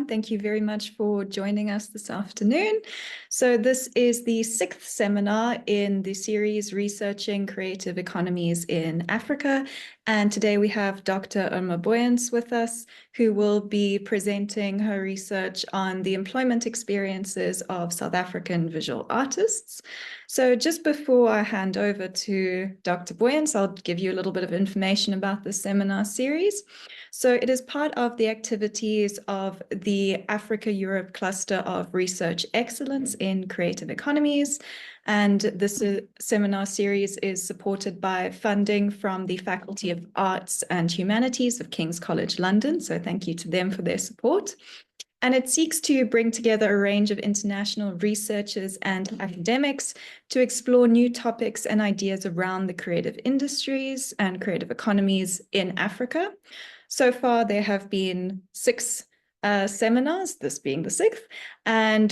everyone. Thank you very much for joining us this afternoon. So this is the 6th seminar in the series Researching Creative Economies in Africa. And today we have Dr. Irma Booyens with us, who will be presenting her research on the employment experiences of South African visual artists. So just before I hand over to Dr. Booyens, I'll give you a little bit of information about the seminar series. So it is part of the activities of the Africa-Europe Cluster of Research Excellence in Creative Economies. And this seminar series is supported by funding from the Faculty of Arts and Humanities of King's College London. So thank you to them for their support. And it seeks to bring together a range of international researchers and academics to explore new topics and ideas around the creative industries and creative economies in Africa. So far, there have been 6 seminars, this being the 6th, and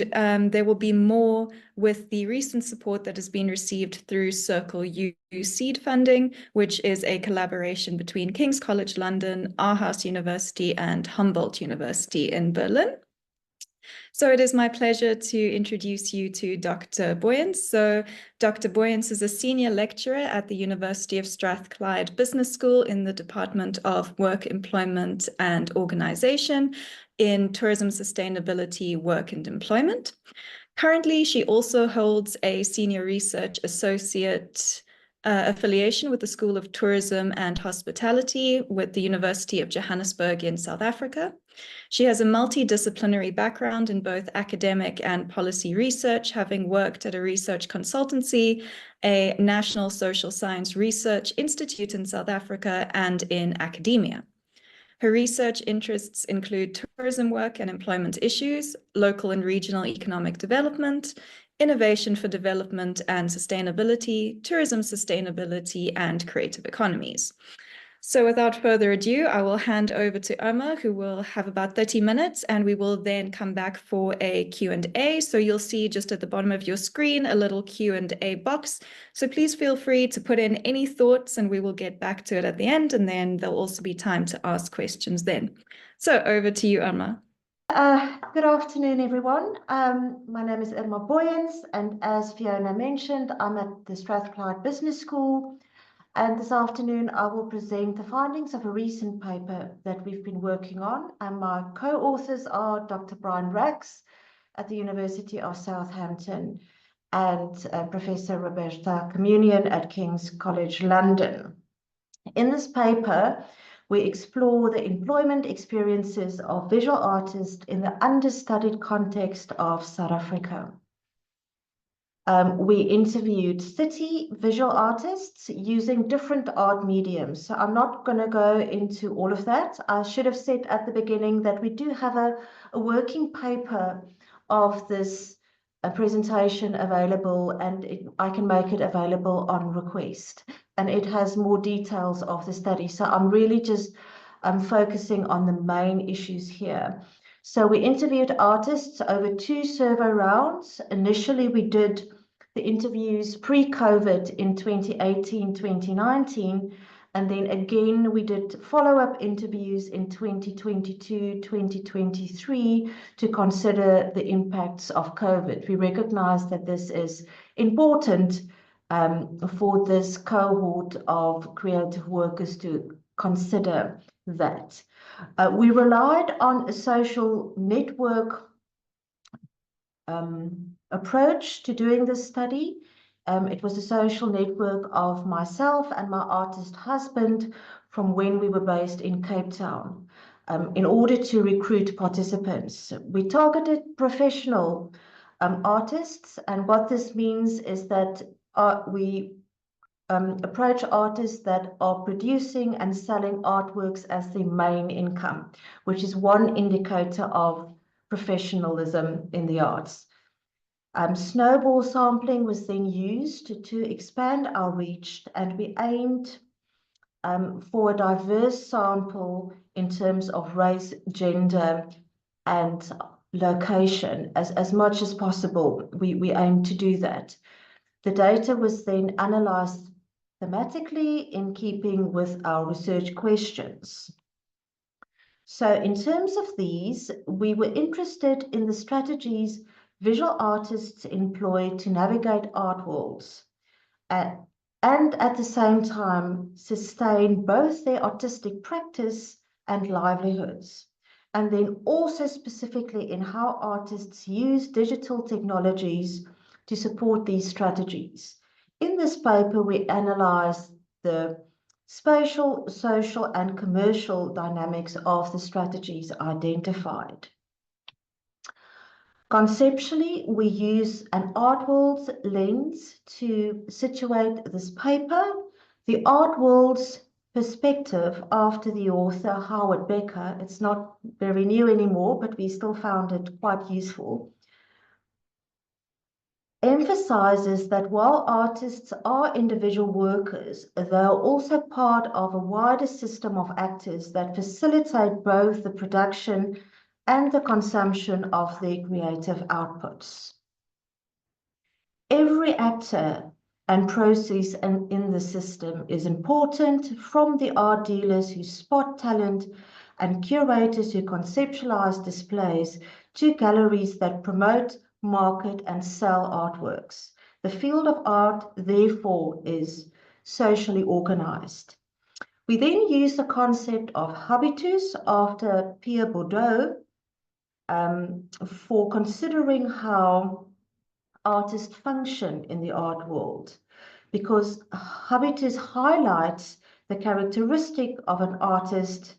there will be more with the recent support that has been received through Circle U seed funding, which is a collaboration between King's College London, Aarhus University, and Humboldt University in Berlin. So it is my pleasure to introduce you to Dr. Booyens. So Dr. Booyens is a senior lecturer at the University of Strathclyde Business School in the Department of Work, Employment and Organization in Tourism, Sustainability, Work and Employment. Currently, she also holds a senior research associate affiliation with the School of Tourism and Hospitality with the University of Johannesburg in South Africa. She has a multidisciplinary background in both academic and policy research, having worked at a research consultancy, a National Social Science Research Institute in South Africa, and in academia. Her research interests include tourism work and employment issues, local and regional economic development, innovation for development and sustainability, tourism sustainability, and creative economies. So without further ado, I will hand over to Irma, who will have about 30 minutes, and we will then come back for a Q&A. So you'll see just at the bottom of your screen a little Q&A box. So please feel free to put in any thoughts, and we will get back to it at the end, and then there'll also be time to ask questions then. So over to you, Irma. Good afternoon, everyone. My name is Irma Booyens, and as Fiona mentioned, I'm at the Strathclyde Business School. And this afternoon, I will present the findings of a recent paper that we've been working on. And my co-authors are Dr. Brian Hracs at the University of Southampton and Professor Roberta Comunian at King's College London. In this paper, we explore the employment experiences of visual artists in the understudied context of South Africa. We interviewed 30 visual artists using different art mediums. So I'm not going to go into all of that. I should have said at the beginning that we do have a working paper of this presentation available, and I can make it available on request. And it has more details of the study. So I'm really just focusing on the main issues here. So we interviewed artists over 2 survey rounds. Initially, we did the interviews pre-COVID in 2018, 2019, and then again, we did follow-up interviews in 2022, 2023 to consider the impacts of COVID. We recognize that this is important for this cohort of creative workers to consider that. We relied on a social network approach to doing this study. It was a social network of myself and my artist husband from when we were based in Cape Town in order to recruit participants. We targeted professional artists, and what this means is that we approach artists that are producing and selling artworks as their main income, which is one indicator of professionalism in the arts. Snowball sampling was then used to expand our reach, and we aimed for a diverse sample in terms of race, gender, and location as much as possible. We aimed to do that. The data was then analyzed thematically in keeping with our research questions. So in terms of these, we were interested in the strategies visual artists employ to navigate art worlds, and at the same time sustain both their artistic practice and livelihoods. And then also specifically in how artists use digital technologies to support these strategies. In this paper, we analyzed the spatial, social, and commercial dynamics of the strategies identified. Conceptually, we use an art world's lens to situate this paper. The art world's perspective after the author, Howard Becker, it's not very new anymore, but we still found it quite useful, emphasizes that while artists are individual workers, they are also part of a wider system of actors that facilitate both the production and the consumption of their creative outputs. Every actor and process in the system is important, from the art dealers who spot talent and curators who conceptualize displays to galleries that promote, market, and sell artworks. The field of art, therefore, is socially organized. We then use the concept of habitus after Pierre Bourdieu for considering how artists function in the art world, because habitus highlights the characteristic of an artist,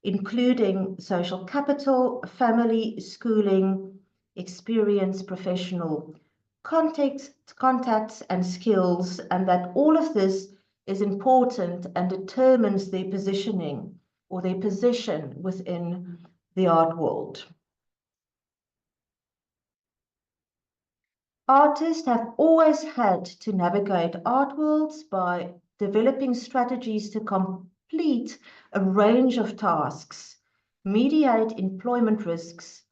including social capital, family, schooling, experience, professional context, contacts, and skills, and that all of this is important and determines their positioning or their position within the art world. Artists have always had to navigate art worlds by developing strategies to complete a range of tasks, mediate employment risks,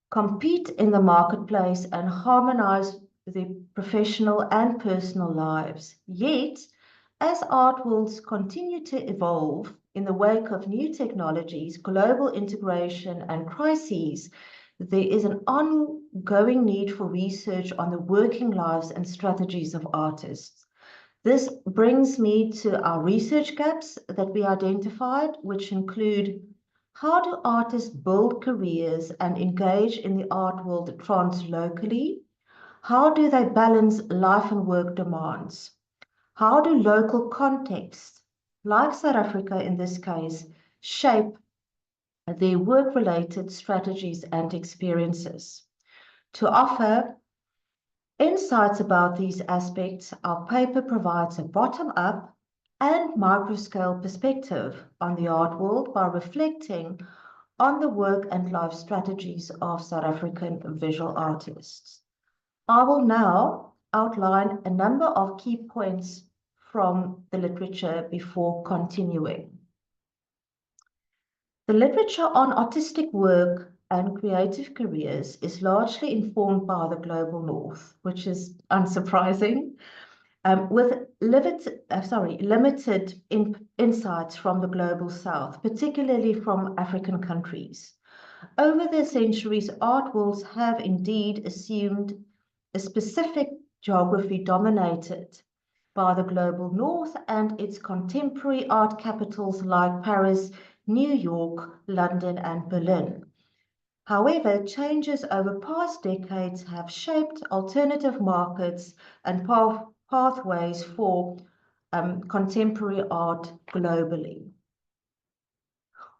compete in the marketplace, and harmonize their professional and personal lives. Yet, as art worlds continue to evolve in the wake of new technologies, global integration, and crises, there is an ongoing need for research on the working lives and strategies of artists. This brings me to our research gaps that we identified, which include: how do artists build careers and engage in the art world translocally? How do they balance life and work demands? How do local contexts, like South Africa in this case, shape their work-related strategies and experiences? To offer insights about these aspects, our paper provides a bottom-up and micro-scale perspective on the art world by reflecting on the work and life strategies of South African visual artists. I will now outline a number of key points from the literature before continuing. The literature on artistic work and creative careers is largely informed by the global north, which is unsurprising, with limited insights from the global south, particularly from African countries. Over the centuries, art worlds have indeed assumed a specific geography dominated by the global north and its contemporary art capitals like Paris, New York, London, and Berlin. However, changes over past decades have shaped alternative markets and pathways for contemporary art globally.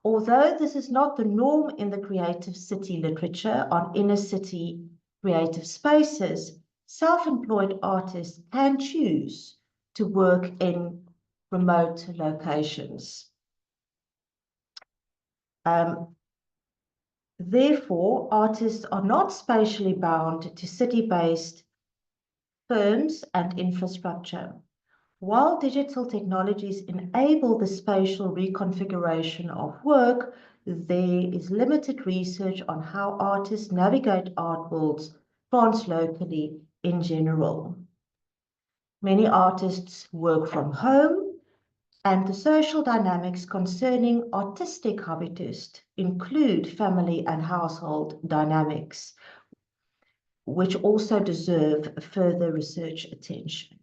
Although this is not the norm in the creative city literature on inner city creative spaces, self-employed artists can choose to work in remote locations. Therefore, artists are not spatially bound to city-based firms and infrastructure. While digital technologies enable the spatial reconfiguration of work, there is limited research on how artists navigate art worlds translocally in general. Many artists work from home, And the social dynamics concerning artistic habitus include family and household dynamics, which also deserve further research attention.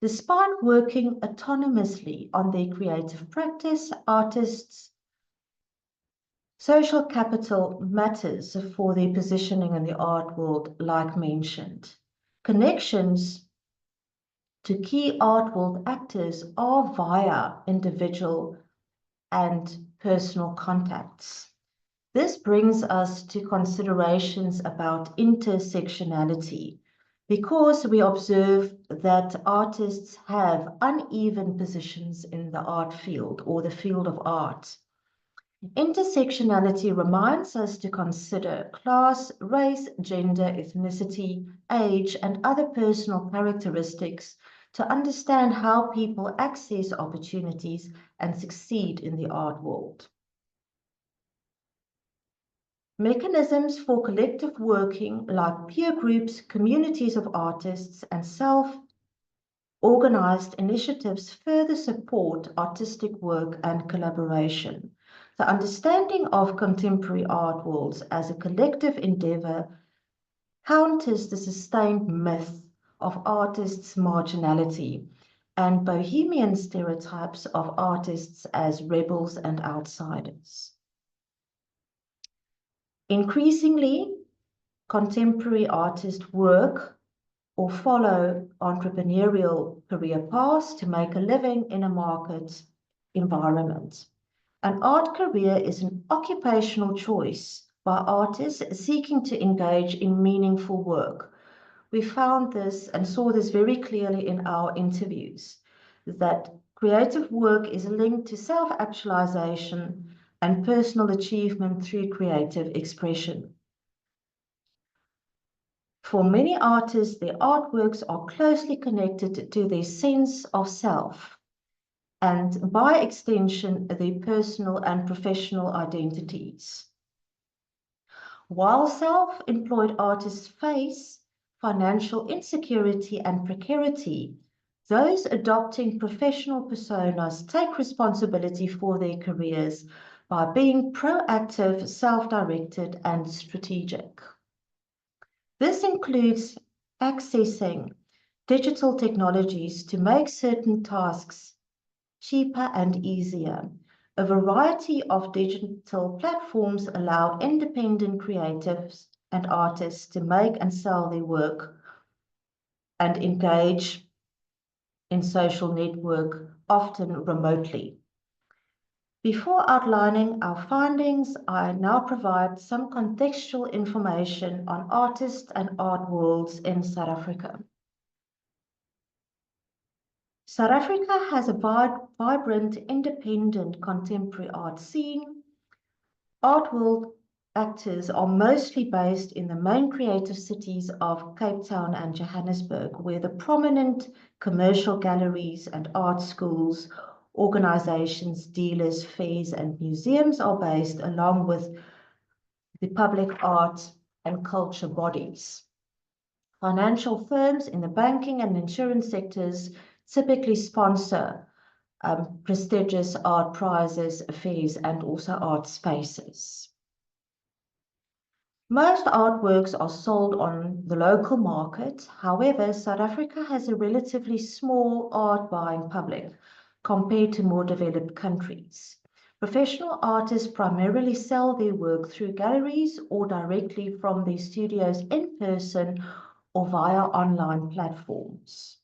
Despite working autonomously on their creative practice, artists' social capital matters for their positioning in the art world, like mentioned. Connections to key art world actors are via individual and personal contacts. This brings us to considerations about intersectionality, because we observe that artists have uneven positions in the art field or the field of art. Intersectionality reminds us to consider class, race, gender, ethnicity, age, and other personal characteristics to understand how people access opportunities and succeed in the art world. Mechanisms for collective working, like peer groups, communities of artists, and self-organized initiatives, further support artistic work and collaboration. The understanding of contemporary art worlds as a collective endeavor counters the sustained myth of artists' marginality and bohemian stereotypes of artists as rebels and outsiders. Increasingly, contemporary artists work or follow entrepreneurial career paths to make a living in a market environment. An art career is an occupational choice by artists seeking to engage in meaningful work. We found this and saw this very clearly in our interviews, that creative work is linked to self-actualization and personal achievement through creative expression. For many artists, their artworks are closely connected to their sense of self, and by extension, their personal and professional identities. While self-employed artists face financial insecurity and precarity, those adopting professional personas take responsibility for their careers by being proactive, self-directed, and strategic. This includes accessing digital technologies to make certain tasks cheaper and easier. A variety of digital platforms allow independent creatives and artists to make and sell their work and engage in social network, often remotely. Before outlining our findings, I now provide some contextual information on artists and art worlds in South Africa. South Africa has a vibrant, independent contemporary art scene. Art world actors are mostly based in the main creative cities of Cape Town and Johannesburg, where the prominent commercial galleries and art schools, organizations, dealers, fairs, and museums are based, along with the public art and culture bodies. Financial firms in the banking and insurance sectors typically sponsor prestigious art prizes, fairs, and also art spaces. Most artworks are sold on the local market. However, South Africa has a relatively small art buying public compared to more developed countries. Professional artists primarily sell their work through galleries or directly from their studios in person or via online platforms.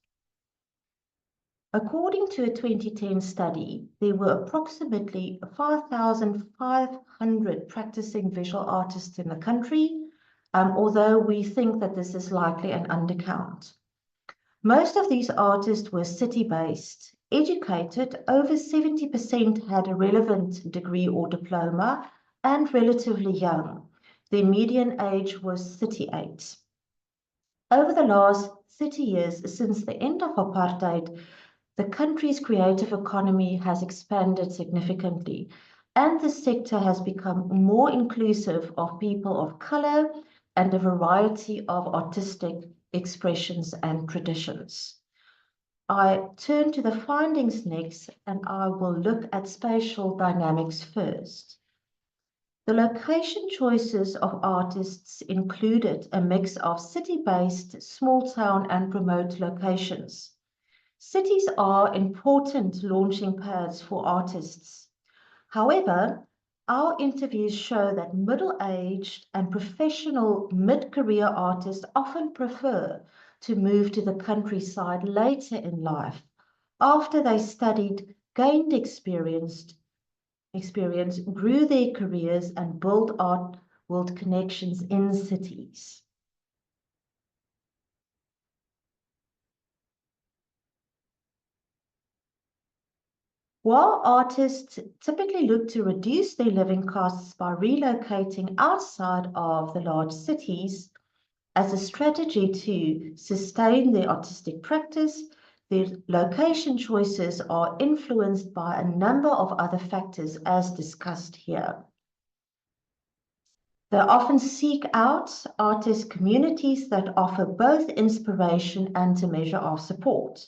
According to a 2010 study, there were approximately 5,500 practicing visual artists in the country, although we think that this is likely an undercount. Most of these artists were city-based, educated. Over 70% had a relevant degree or diploma, and relatively young. Their median age was 38. Over the last 30 years, since the end of apartheid, the country's creative economy has expanded significantly, and the sector has become more inclusive of people of color and a variety of artistic expressions and traditions. I turn to the findings next, and I will look at spatial dynamics first. The location choices of artists included a mix of city-based, small-town and remote locations. Cities are important launching pads for artists. However, our interviews show that middle-aged and professional mid-career artists often prefer to move to the countryside later in life, after they studied, gained experience, grew their careers, and built art world connections in cities. While artists typically look to reduce their living costs by relocating outside of the large cities as a strategy to sustain their artistic practice, their location choices are influenced by a number of other factors as discussed here. They often seek out artist communities that offer both inspiration and a measure of support.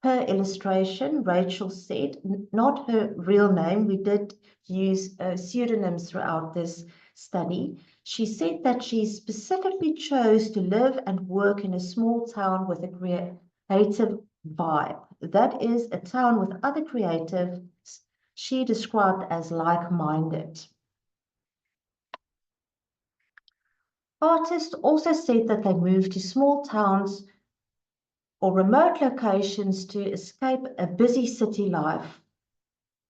Her illustration, Rachel said, not her real name, we did use pseudonyms throughout this study. She said that she specifically chose to live and work in a small town with a creative vibe. That is a town with other creatives she described as like-minded. Artists also said that they moved to small towns or remote locations to escape a busy city life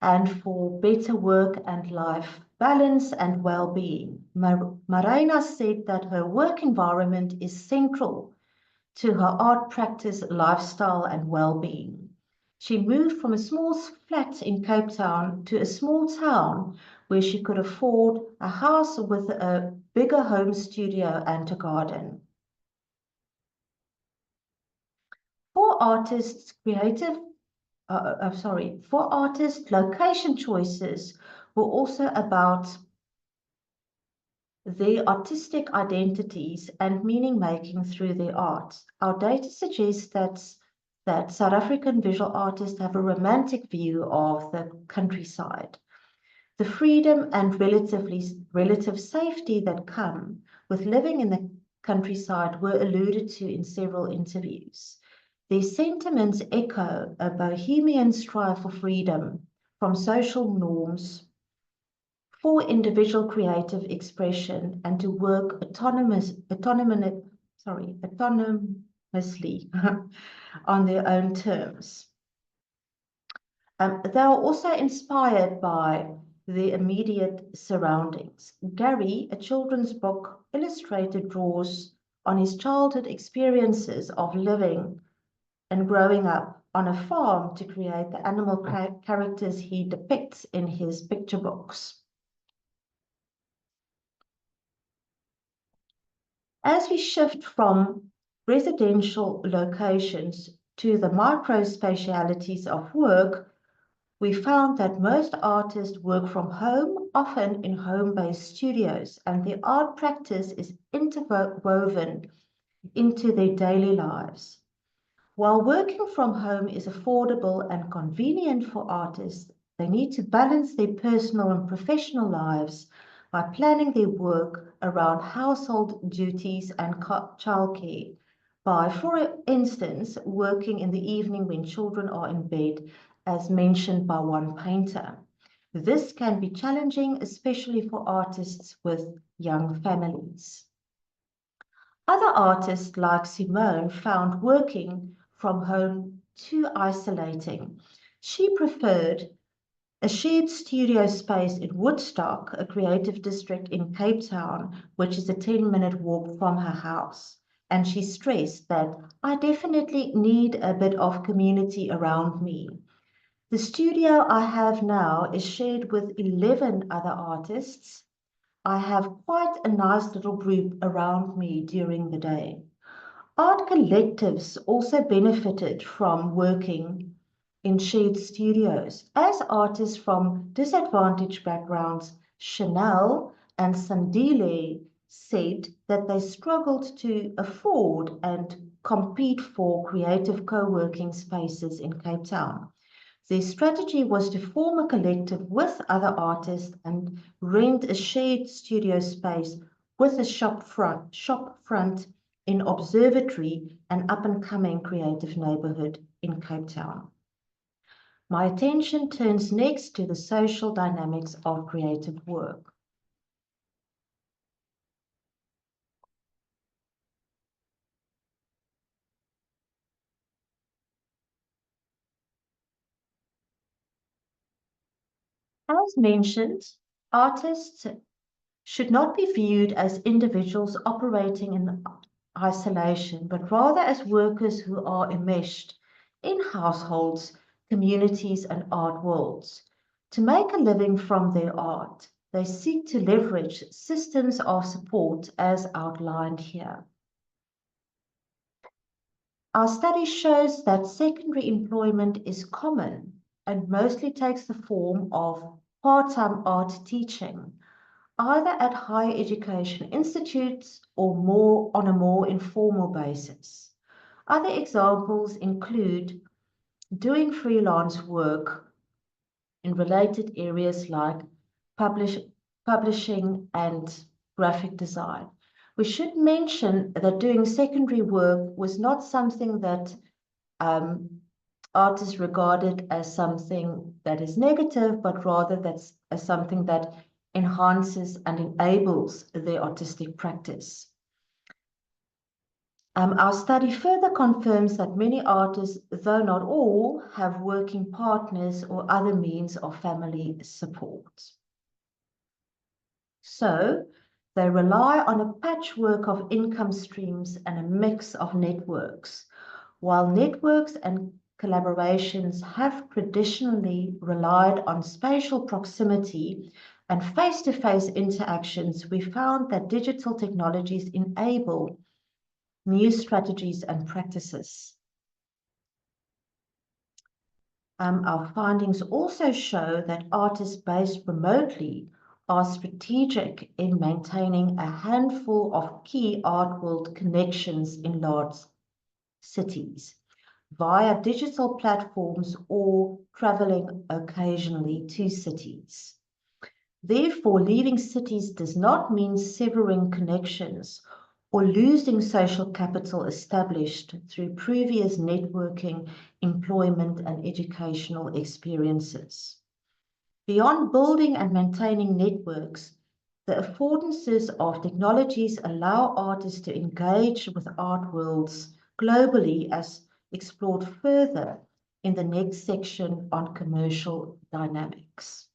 and for better work and life balance and well-being. Marina said that her work environment is central to her art practice, lifestyle, and well-being. She moved from a small flat in Cape Town to a small town where she could afford a house with a bigger home studio and a garden. For artists, location choices were also about their artistic identities and meaning-making through their art. Our data suggests that South African visual artists have a romantic view of the countryside. The freedom and relative safety that come with living in the countryside were alluded to in several interviews. These sentiments echo a bohemian strive for freedom from social norms, for individual creative expression, and to work autonomously on their own terms. They are also inspired by their immediate surroundings. Gary, a children's book illustrator, draws on his childhood experiences of living and growing up on a farm to create the animal characters he depicts in his picture books. As we shift from residential locations to the micro-spatialities of work, we found that most artists work from home, often in home-based studios, and their art practice is interwoven into their daily lives. While working from home is affordable and convenient for artists, they need to balance their personal and professional lives by planning their work around household duties and childcare, by, for instance, working in the evening when children are in bed, as mentioned by one painter. This can be challenging, especially for artists with young families. Other artists like Simone found working from home too isolating. She preferred a shared studio space in Woodstock, a creative district in Cape Town, which is a 10-minute walk from her house. And she stressed that I definitely need a bit of community around me. The studio I have now is shared with 11 other artists. I have quite a nice little group around me during the day. Art collectives also benefited from working in shared studios. As artists from disadvantaged backgrounds, Chanel and Sandile said that they struggled to afford and compete for creative co-working spaces in Cape Town. Their strategy was to form a collective with other artists and rent a shared studio space with a shop front in Observatory, an up-and-coming creative neighborhood in Cape Town. My attention turns next to the social dynamics of creative work. As mentioned, artists should not be viewed as individuals operating in isolation, but rather as workers who are enmeshed in households, communities, and art worlds. To make a living from their art, they seek to leverage systems of support as outlined here. Our study shows that secondary employment is common and mostly takes the form of part-time art teaching, either at higher education institutes or on a more informal basis. Other examples include doing freelance work in related areas like publishing and graphic design. We should mention that doing secondary work was not something that artists regarded as something that is negative, but rather that's as something that enhances and enables their artistic practice. Our study further confirms that many artists, though not all, have working partners or other means of family support. So, they rely on a patchwork of income streams and a mix of networks. While networks and collaborations have traditionally relied on spatial proximity and face-to-face interactions, we found that digital technologies enable new strategies and practices. Our findings also show that artists based remotely are strategic in maintaining a handful of key art world connections in large cities via digital platforms or traveling occasionally to cities. Therefore, leaving cities does not mean severing connections or losing social capital established through previous networking, employment, and educational experiences. Beyond building and maintaining networks, the affordances of technologies allow artists to engage with art worlds globally, as explored further in the next section on commercial dynamics.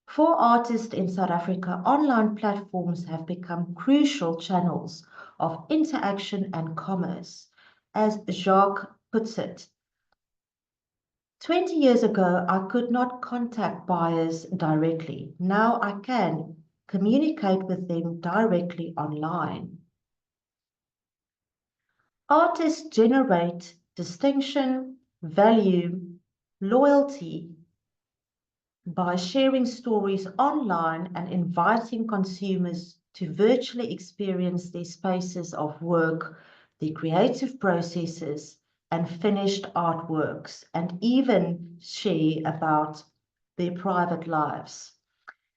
For artists in South Africa, online platforms have become crucial channels of interaction and commerce. As Jacques puts it, 20 years ago, I could not contact buyers directly. Now I can communicate with them directly online. Artists generate distinction, value, loyalty by sharing stories online and inviting consumers to virtually experience their spaces of work, their creative processes, and finished artworks, and even share about their private lives.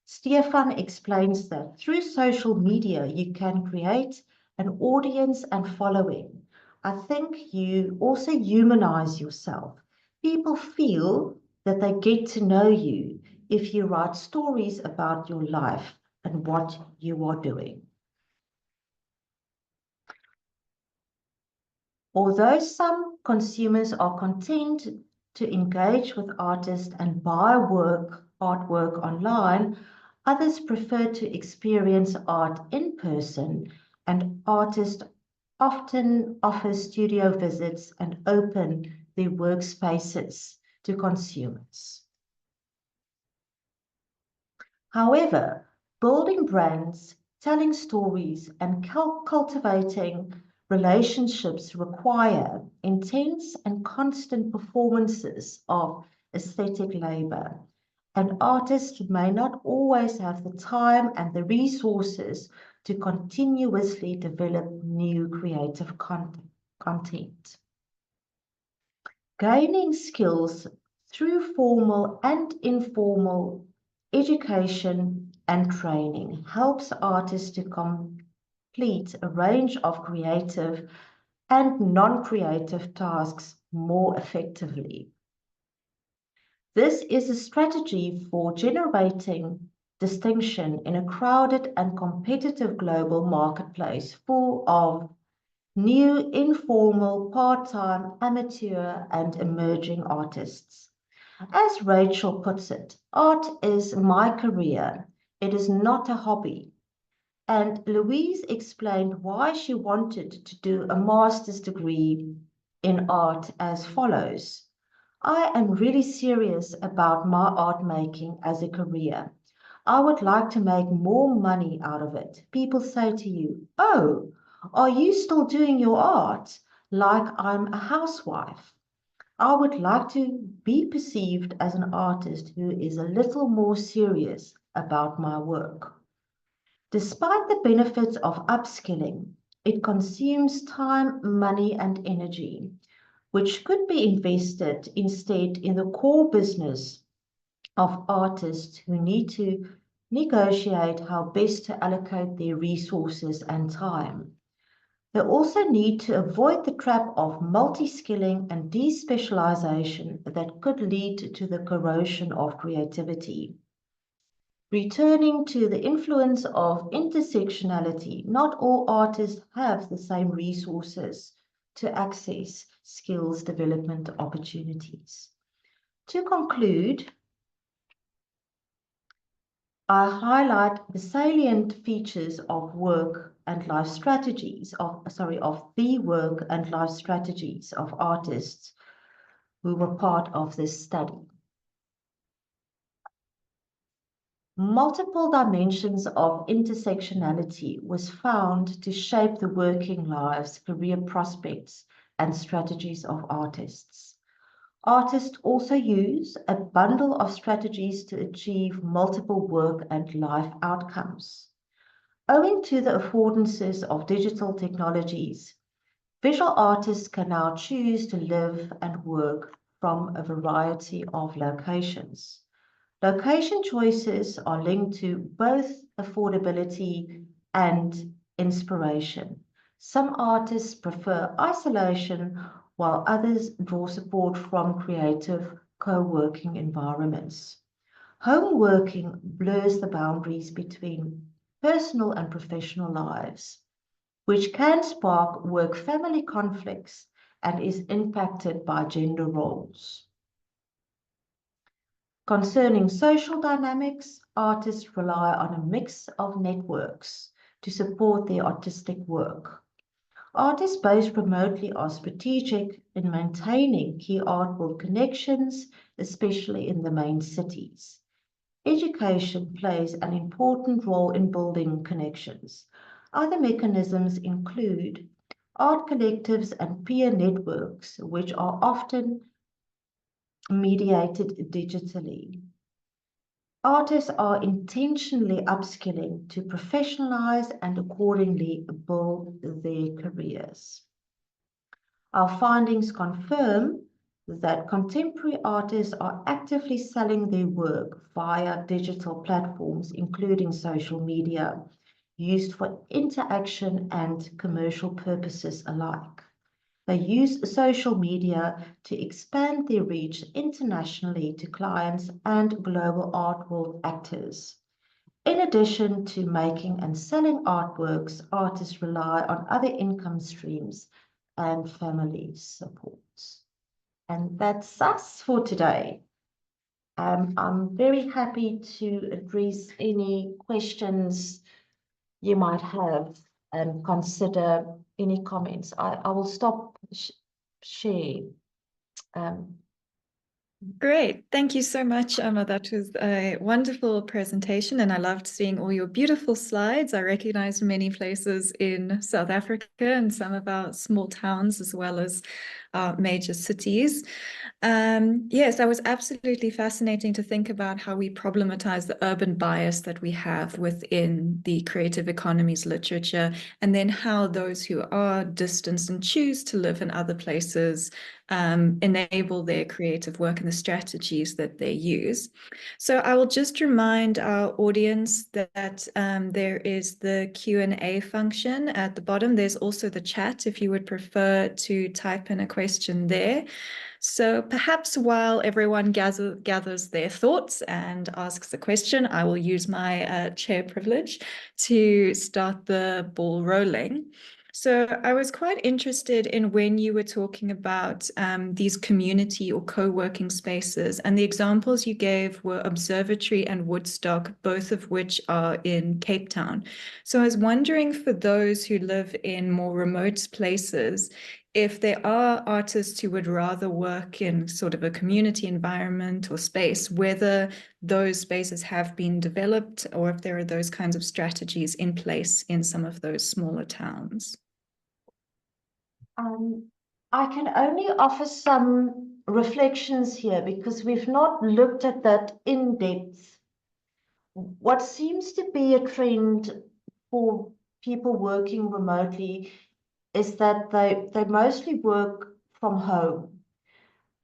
Stefan explains that through social media, you can create an audience and following. I think you also humanize yourself. People feel that they get to know you if you write stories about your life and what you are doing. Although some consumers are content to engage with artists and buy artwork online, others prefer to experience art in person, and artists often offer studio visits and open their workspaces to consumers. However, building brands, telling stories, and cultivating relationships require intense and constant performances of aesthetic labor. and artists may not always have the time and the resources to continuously develop new creative content. Gaining skills through formal and informal education and training helps artists to complete a range of creative and non-creative tasks more effectively. This is a strategy for generating distinction in a crowded and competitive global marketplace full of new, informal, part-time, amateur, and emerging artists. As Rachel puts it, art is my career. It is not a hobby. And Louise explained why she wanted to do a master's degree in art as follows. I am really serious about my art making as a career. I would like to make more money out of it. People say to you, oh, are you still doing your art? Like I'm a housewife. I would like to be perceived as an artist who is a little more serious about my work. Despite the benefits of upskilling, it consumes time, money, and energy, which could be invested instead in the core business of artists who need to negotiate how best to allocate their resources and time. They also need to avoid the trap of multi-skilling and despecialization that could lead to the corrosion of creativity. Returning to the influence of intersectionality, not all artists have the same resources to access skills development opportunities. To conclude, I highlight the salient features of work and life strategies of the work and life strategies of artists who were part of this study. Multiple dimensions of intersectionality was found to shape the working lives, career prospects, and strategies of artists. Artists also use a bundle of strategies to achieve multiple work and life outcomes. Owing to the affordances of digital technologies, visual artists can now choose to live and work from a variety of locations. Location choices are linked to both affordability and inspiration. Some artists prefer isolation, while others draw support from creative co-working environments. Home working blurs the boundaries between personal and professional lives, which can spark work-family conflicts and is impacted by gender roles. Concerning social dynamics, artists rely on a mix of networks to support their artistic work. Artists based remotely are strategic in maintaining key art world connections, especially in the main cities. Education plays an important role in building connections. Other mechanisms include art collectives and peer networks, which are often mediated digitally. Artists are intentionally upskilling to professionalize and accordingly build their careers. Our findings confirm that contemporary artists are actively selling their work via digital platforms, including social media, used for interaction and commercial purposes alike. They use social media to expand their reach internationally to clients and global art world actors. In addition to making and selling artworks, artists rely on other income streams and family supports. And that's us for today. I'm very happy to address any questions you might have and consider any comments. I will stop share Great. Thank you so much, Emma. That was a wonderful presentation, and I loved seeing all your beautiful slides. I recognized many places in South Africa and some of our small towns as well as major cities. Yes, that was absolutely fascinating to think about how we problematize the urban bias that we have within the creative economies literature, and then how those who are distanced and choose to live in other places enable their creative work and the strategies that they use. So I will just remind our audience that there is the Q&A function at the bottom. There's also the chat if you would prefer to type in a question there. So perhaps while everyone gathers their thoughts and asks a question, I will use my chair privilege to start the ball rolling. So I was quite interested in when you were talking about these community or co-working spaces, and the examples you gave were Observatory and Woodstock, both of which are in Cape Town. So I was wondering, for those who live in more remote places, if there are artists who would rather work in sort of a community environment or space, whether those spaces have been developed or if there are those kinds of strategies in place in some of those smaller towns. I can only offer some reflections here because we've not looked at that in depth. What seems to be a trend for people working remotely is that they mostly work from home.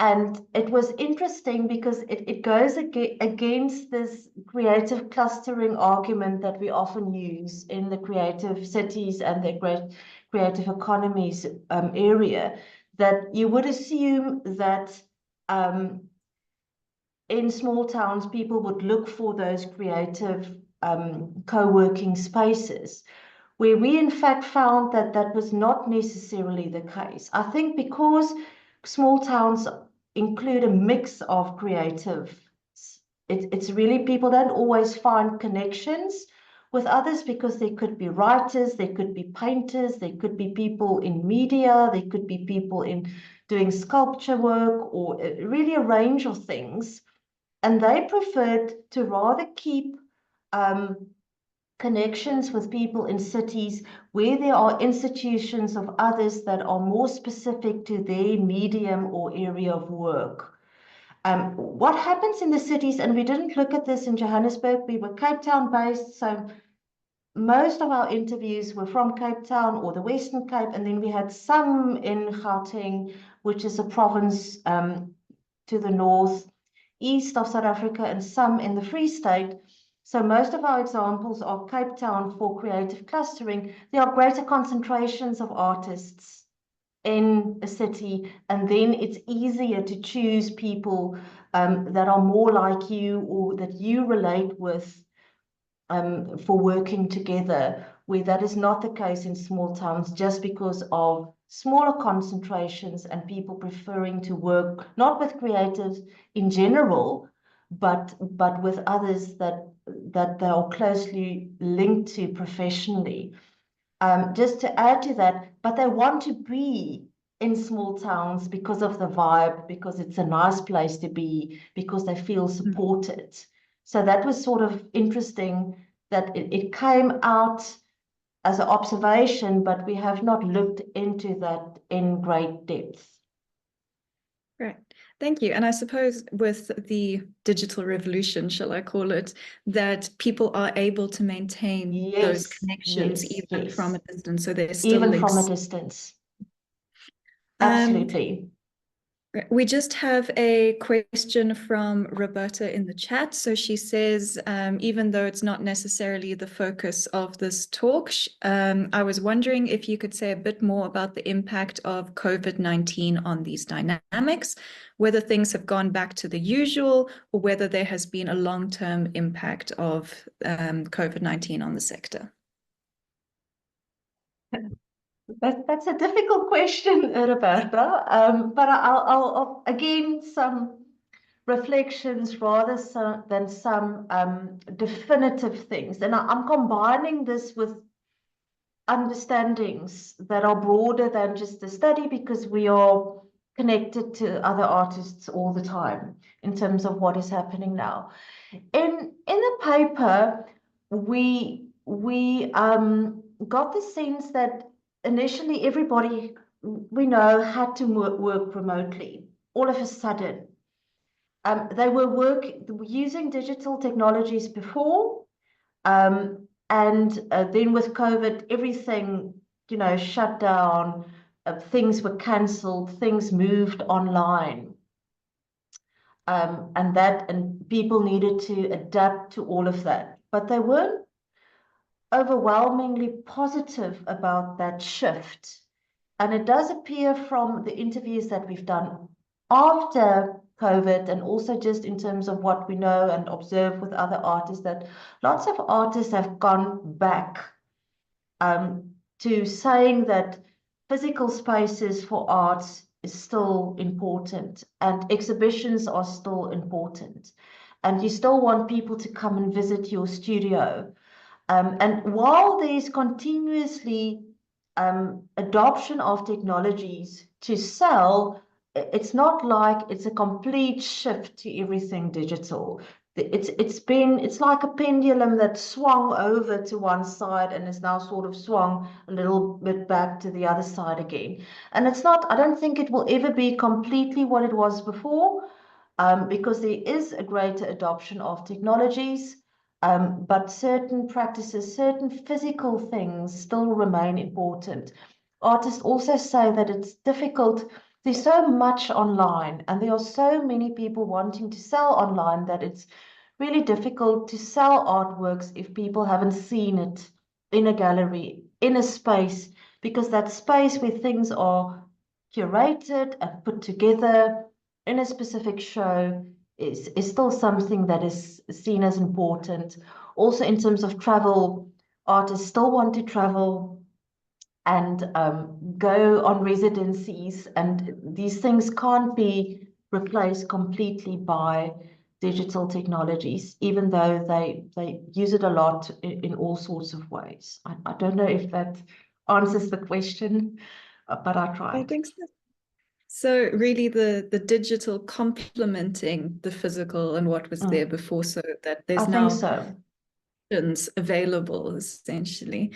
And it was interesting because it goes against this creative clustering argument that we often use in the creative cities and the great creative economies area, that you would assume that in small towns, people would look for those creative co-working spaces, where we in fact found that that was not necessarily the case. I think because small towns include a mix of creative, it's really, people don't always find connections with others because there could be writers, there could be painters, there could be people in media, there could be people in doing sculpture work, or really a range of things. And they preferred to rather keep connections with people in cities where there are institutions of others that are more specific to their medium or area of work. What happens in the cities, and we didn't look at this in Johannesburg, we were Cape Town based, so most of our interviews were from Cape Town or the Western Cape, and then we had some in Gauteng, which is a province to the north east of South Africa, and some in the Free State. So most of our examples are Cape Town for creative clustering. There are greater concentrations of artists in a city, and then it's easier to choose people that are more like you or that you relate with for working together, where that is not the case in small towns, just because of smaller concentrations and people preferring to work not with creatives in general, but with others that they are closely linked to professionally. Just to add to that, but they want to be in small towns because of the vibe, because it's a nice place to be, because they feel supported. So that was sort of interesting that it came out as an observation, but we have not looked into that in great depth. Right. Thank you. And I suppose with the digital revolution, shall I call it, that people are able to maintain those connections even from a distance. So there's still even links. from a distance. Absolutely. We just have a question from Roberta in the chat. So she says, even though it's not necessarily the focus of this talk, I was wondering if you could say a bit more about the impact of COVID-19 on these dynamics, whether things have gone back to the usual or whether there has been a long-term impact of COVID-19 on the sector. That's a difficult question, Roberta. But I'll again some reflections rather than some definitive things. And I'm combining this with understandings that are broader than just the study, because we are connected to other artists all the time in terms of what is happening now. In the paper, we got the sense that initially everybody we know had to work remotely. All of a sudden, they were using digital technologies before, and then with COVID, everything shut down. Things were cancelled. Things moved online. And people needed to adapt to all of that. But they weren't overwhelmingly positive about that shift. And it does appear from the interviews that we've done after COVID, and also just in terms of what we know and observe with other artists, that lots of artists have gone back to saying that physical spaces for arts is still important and exhibitions are still important. And you still want people to come and visit your studio. And while there's continuously adoption of technologies to sell, it's not like it's a complete shift to everything digital. It's like a pendulum that swung over to one side and is now sort of swung a little bit back to the other side again. And it's not, I don't think it will ever be completely what it was before, because there is a greater adoption of technologies. But certain practices, certain physical things still remain important. Artists also say that it's difficult. There's so much online, and there are so many people wanting to sell online that it's really difficult to sell artworks if people haven't seen it in a gallery, in a space, because that space where things are curated and put together in a specific show is still something that is seen as important. Also, in terms of travel, artists still want to travel and go on residencies, and these things can't be replaced completely by digital technologies, even though they use it a lot in all sorts of ways. I don't know if that answers the question, but I tried. I think so. So really the digital complementing the physical and what was there before, so that there's now options available, essentially.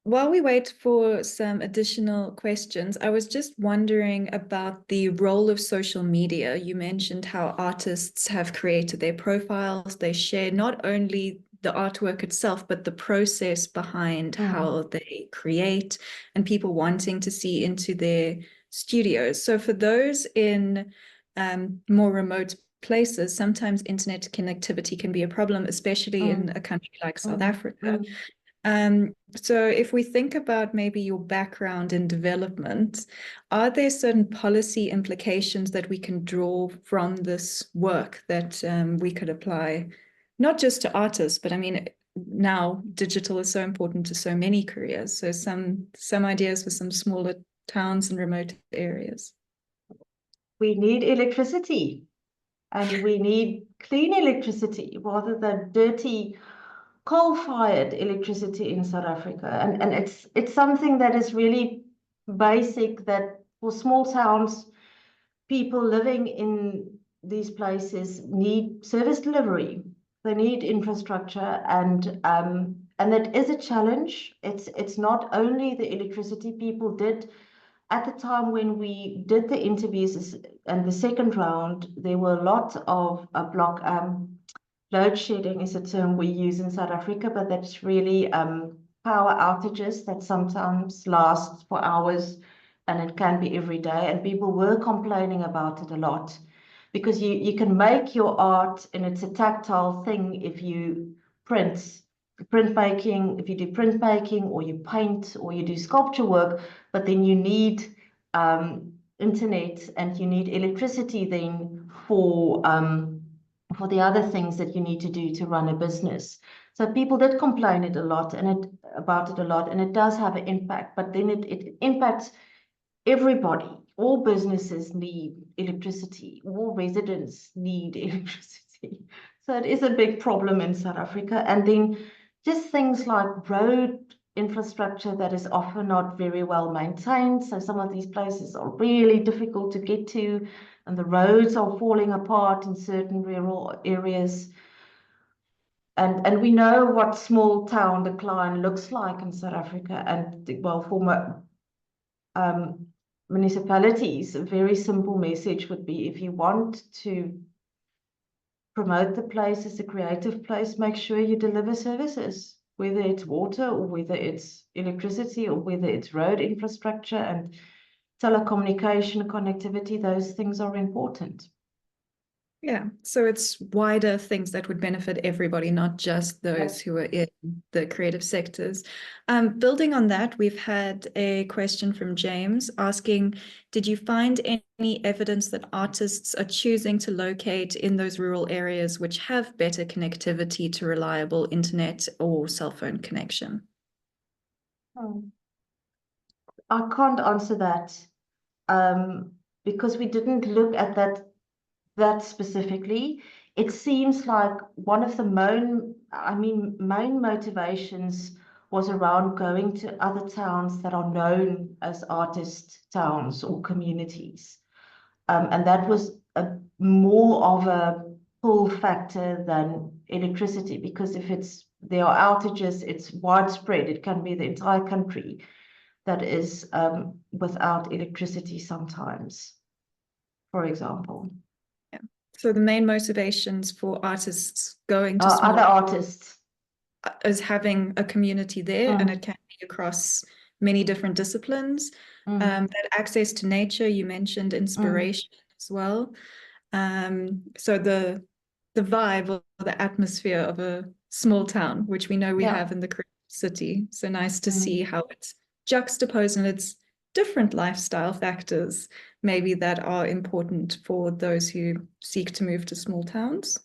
While we wait for some additional questions, I was just wondering about the role of social media. You mentioned how artists have created their profiles. They share not only the artwork itself, but the process behind how they create, and people wanting to see into their studios. So for those in more remote places, sometimes internet connectivity can be a problem, especially in a country like South Africa. So if we think about maybe your background in development, are there certain policy implications that we can draw from this work that we could apply, not just to artists, but I mean, now digital is so important to so many careers. So some ideas for some smaller towns and remote areas. We need electricity, and we need clean electricity rather than dirty coal-fired electricity in South Africa. And it's something that is really basic, that for small towns, people living in these places need service delivery. They need infrastructure, and that is a challenge. It's not only the electricity. People did, at the time when we did the interviews and the second round, there were a lot of load shedding is a term we use in South Africa, but that's really power outages that sometimes last for hours, and it can be every day. And people were complaining about it a lot, because you can make your art and it's a tactile thing if you printmaking, if you do printmaking, or you paint, or you do sculpture work, but then you need internet and you need electricity then for the other things that you need to do to run a business. So people did complain about it a lot, and it does have an impact, but then it impacts everybody. All businesses need electricity, all residents need electricity. So it is a big problem in South Africa. And then just things like road infrastructure that is often not very well maintained. So some of these places are really difficult to get to, and the roads are falling apart in certain rural areas. And we know what small town decline looks like in South Africa. And well, for municipalities, a very simple message would be, if you want to promote the place as a creative place, make sure you deliver services, whether it's water or whether it's electricity or whether it's road infrastructure and telecommunication connectivity. Those things are important. Yeah, so it's wider things that would benefit everybody, not just those who are in the creative sectors. Building on that, we've had a question from James asking, did you find any evidence that artists are choosing to locate in those rural areas which have better connectivity to reliable internet or cell phone connection? I can't answer that because we didn't look at that specifically. It seems like one of the main motivations was around going to other towns that are known as artist towns or communities. And that was more of a pull factor than electricity, because if there are outages, it's widespread. It can be the entire country that is without electricity sometimes, for example. So the main motivations for artists going to other artists is having a community there, and it can be across many different disciplines. That access to nature, you mentioned inspiration as well. So the vibe or the atmosphere of a small town, which we know we have in the creative city. So nice to see how it's juxtaposed, and it's different lifestyle factors maybe that are important for those who seek to move to small towns.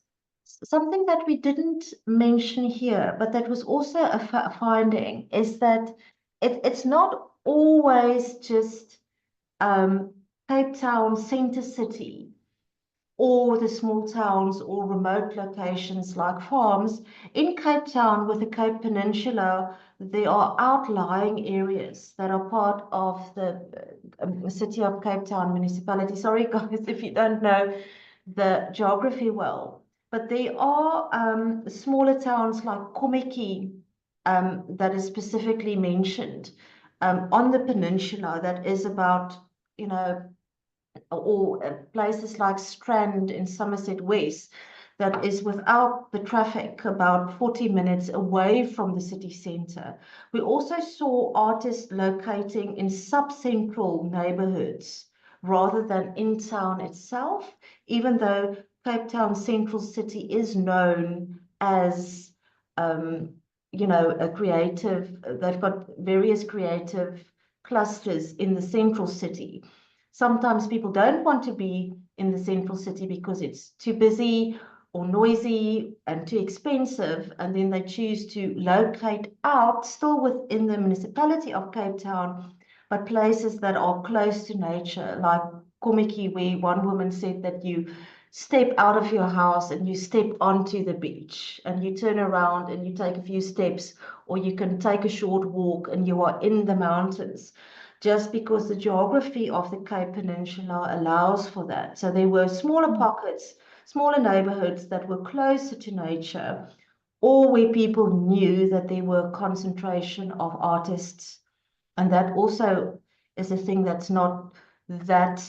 Something that we didn't mention here, but that was also a finding, is that it's not always just Cape Town center city or the small towns or remote locations like farms. In Cape Town, with the Cape Peninsula, there are outlying areas that are part of the city of Cape Town municipality. Sorry, guys, if you don't know the geography well. But there are smaller towns like Comunian that is specifically mentioned on the peninsula, that is about, or places like Strand in Somerset West, that is without the traffic, about 40 minutes away from the city centre. We also saw artists locating in sub-central neighbourhoods rather than in town itself, even though Cape Town Central City is known as, a creative, they've got various creative clusters in the central city. Sometimes people don't want to be in the central city because it's too busy or noisy and too expensive, and then they choose to locate out, still within the municipality of Cape Town, but places that are close to nature, like Komiki, where one woman said that you step out of your house and you step onto the beach and you turn around and you take a few steps, or you can take a short walk and you are in the mountains, just because the geography of the Cape Peninsula allows for that. So there were smaller pockets, smaller neighborhoods that were closer to nature, or where people knew that there were concentration of artists. And that also is a thing that's not that,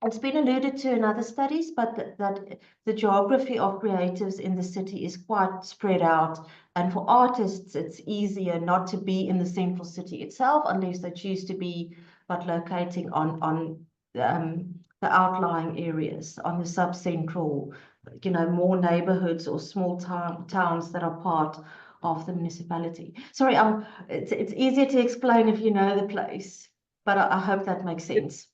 it's been alluded to in other studies, but that the geography of creatives in the city is quite spread out. And for artists, it's easier not to be in the central city itself, unless they choose to be, but locating on the outlying areas, on the sub-central, more neighborhoods or small towns that are part of the municipality. Sorry, it's easier to explain if you know the place, but I hope that makes sense.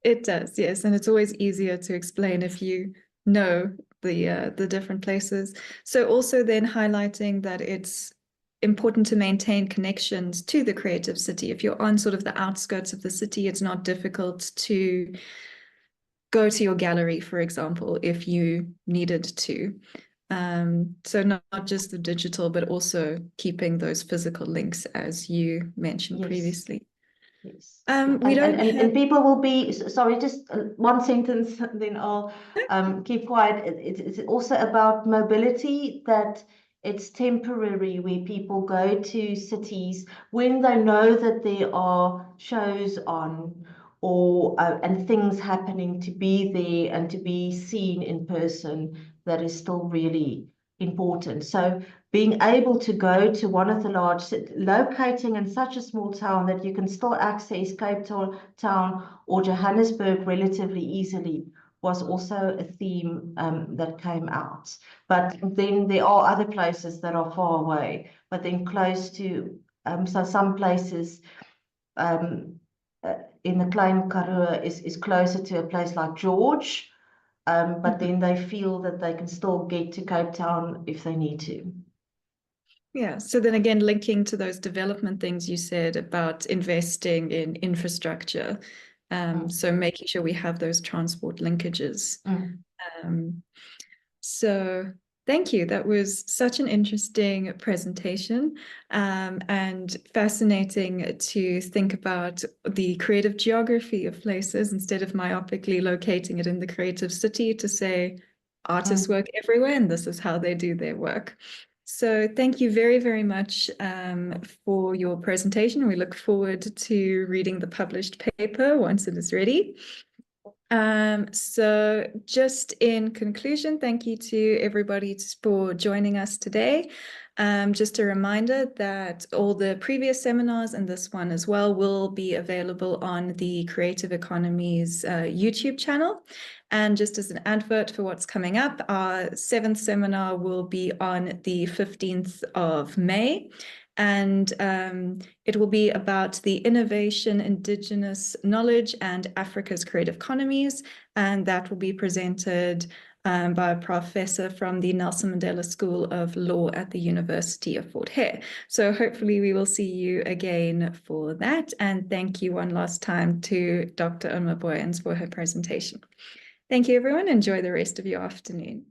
It does, yes, and it's always easier to explain if you know the different places. So also then highlighting that it's important to maintain connections to the creative city. If you're on sort of the outskirts of the city, it's not difficult to go to your gallery, for example, if you needed to. So not just the digital, but also keeping those physical links, as you mentioned Yes. previously. Yes. We don't have... And people will be, sorry, just one sentence, then I'll keep quiet. It's also about mobility, that it's temporary, where people go to cities when they know that there are shows on, or and things happening, to be there and to be seen in person. That is still really important. So being able to go to one of the large, locating in such a small town that you can still access Cape Town or Johannesburg relatively easily, was also a theme that came out. But then there are other places that are far away, but then close to, so some places um, in the Klein Karoo is closer to a place like George, but then they feel that they can still get to Cape Town if they need to. Yeah. So then again, linking to those development things you said about investing in infrastructure. So making sure we have those transport linkages. So thank you. That was such an interesting presentation, and fascinating to think about the creative geography of places instead of myopically locating it in the creative city, to say artists work everywhere and this is how they do their work. So thank you very, very much for your presentation. We look forward to reading the published paper once it is ready. So just in conclusion, thank you to everybody for joining us today. Just a reminder that all the previous seminars and this one as well will be available on the Creative Economies YouTube channel. And just as an advert for what's coming up, our 7th seminar will be on the 15th of May. And it will be about the innovation, indigenous knowledge, and Africa's creative economies. And that will be presented by a professor from the Nelson Mandela School of Law at the University of Fort Hare. So hopefully we will see you again for that. And thank you one last time to Dr. Irma Booyens for her presentation. Thank you, everyone. Enjoy the rest of your afternoon.